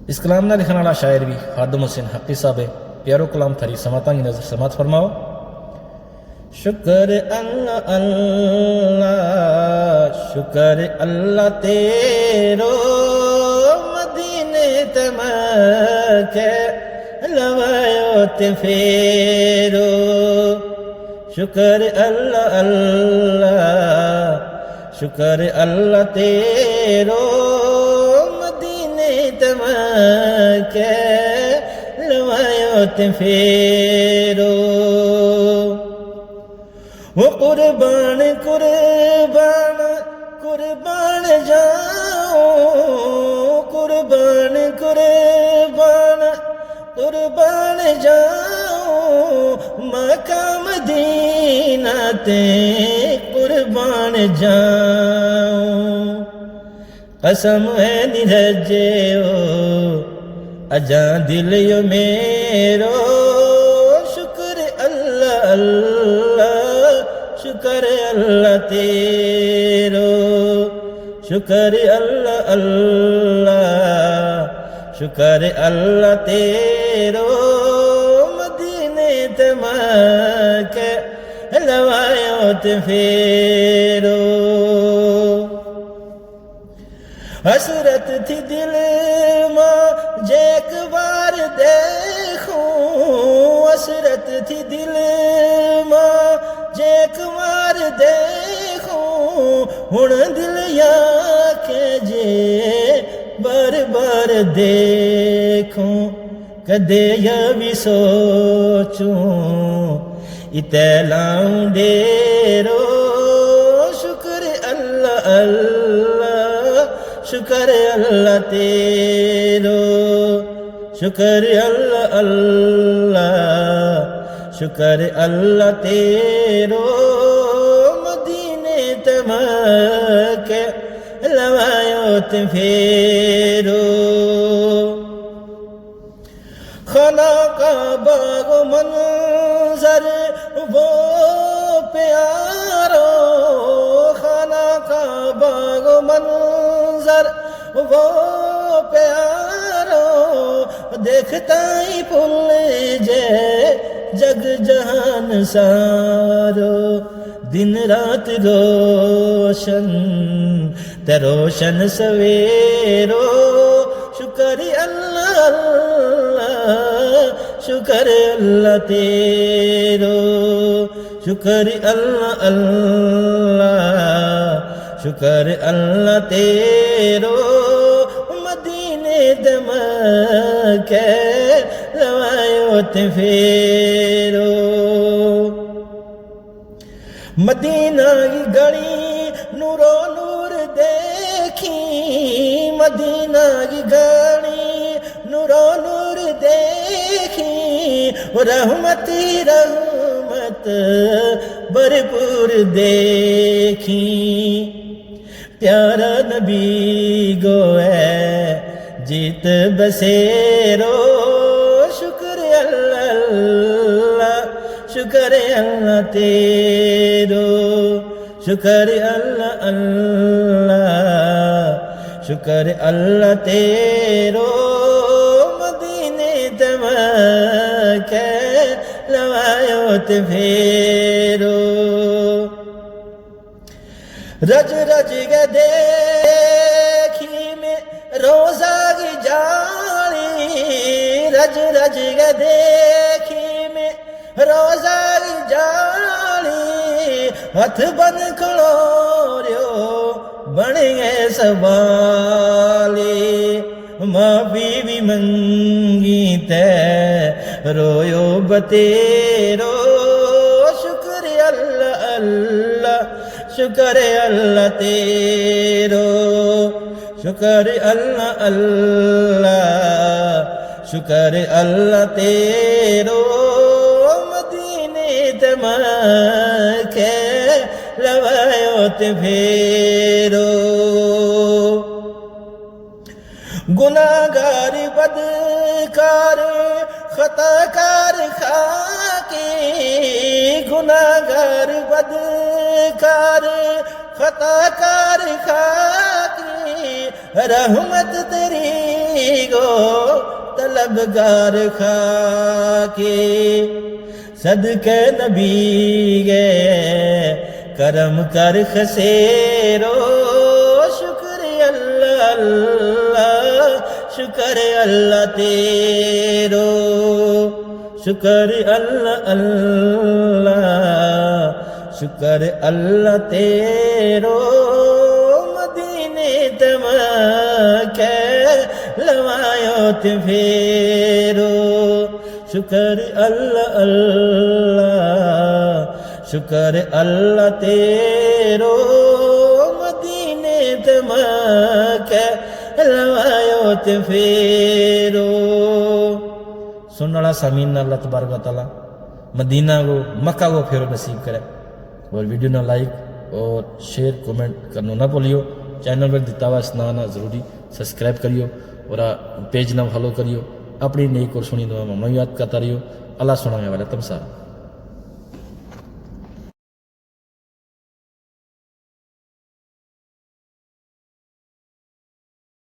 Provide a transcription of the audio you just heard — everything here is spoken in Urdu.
اس کلام نہ لکھنے والا شاعر بھی خادم حسین حقی صاحب ہے. پیارو کلام تھری سماعتاں کی نظر سماعت فرماؤ. شکر اللہ اللہ شکر اللہ تیرو مدینے تمکے لوایو تے پھیرو. شکر اللہ اللہ شکر اللہ تیرو مدینے تمکے لوایو تے پھیرو. وہ قربان قربان قربان جاؤں قربان قربان قربان جاؤں مقام مدینہ تے قربان جاؤں. قسم ہے نرجیو اجاں دل یو میرو شکر اللہ اللہ شکر اللہ تیرو. شکر اللہ اللہ شکر اللہ تیرو مدینے تمکے لوایو تے پھیرو. حسرت تھی دل ماں جے ایک بار دیکھوں حسرت تھی دل ماں جے ایک بار دیکھوں ہن دل یا کے جے بار بار دیکھوں. کدے یہ بھی سوچوں اتے لاؤں ڈیرو شکر اللہ اللہ شکر اللہ تیرو. شکر اللہ اللہ شکر اللہ تیرو مدینے تمکے لوایو تے پھیرو. خانہ کا باغ و منظر وہ پیارو خانہ کا باغ و منظر وہ پیارو دیکھتا ہی پھول جے جگ جہان سارو. دن رات روشن تے روشن سویرو شکر اللہ اللہ شکر اللہ تیرو. شکر اللہ اللہ شکر اللہ تیرو مدینے تمکے لوایو تے پھیرو. مدینہ کی گڑی نورو نور دیکھی مدینہ کی گڑی نورو نور دیکھی رحمت رحمت بھرپور دیکھی. پیارا نبی گو ہے جیت بسیرو شکر اللہ اللہ شکر اللہ تیرو. شکر اللہ اللہ شکر اللہ تیرو مدینے تمکے لوایو تے پھیرو. رج رج کے دیکھی میں روزہ کی جالی رج رج کے دیکھی میں روزہ کی جالی ہاتھ بن کھڑو ریو بن گئے سوالی. ماں بیوی منگی تے رویو بتیرو شکر اللہ اللہ شکر اللہ تیرو. شکر اللہ اللہ شکر اللہ تیرو مدینے تمکے لوایو تے پھیرو. گناہگار بدکار خطا کار خاکی گناہگار بدکار خطا کار خاکی رحمت تیری گو طلبگار خاکے صدقے نبی گئے کرم کر خسیرو شکر اللہ اللہ شکر اللہ تیرو شکر اللہ اللہ شکر اللہ تیرو مدینے تمکے لوایو تے پھیرو شکر اللہ اللہ شکر اللہ تیرو مدینے تمکے لوایو تے پھیرو سننے والا سامعین اللہ تبارک و تعالیٰ مدینہ کو مکہ کو پھیرو نصیب کرے اور ویڈیو نہ لائک اور شیئر کومنٹ کرنا نہ بھولیو چینل پر دیتا ہوا اسنا ضروری سبسکرائب کریو اور پیج نہ فالو کریو اپنی نیک اور سنی دعا میں یاد کرتا رہیو اللہ سنا میں والا تم سارا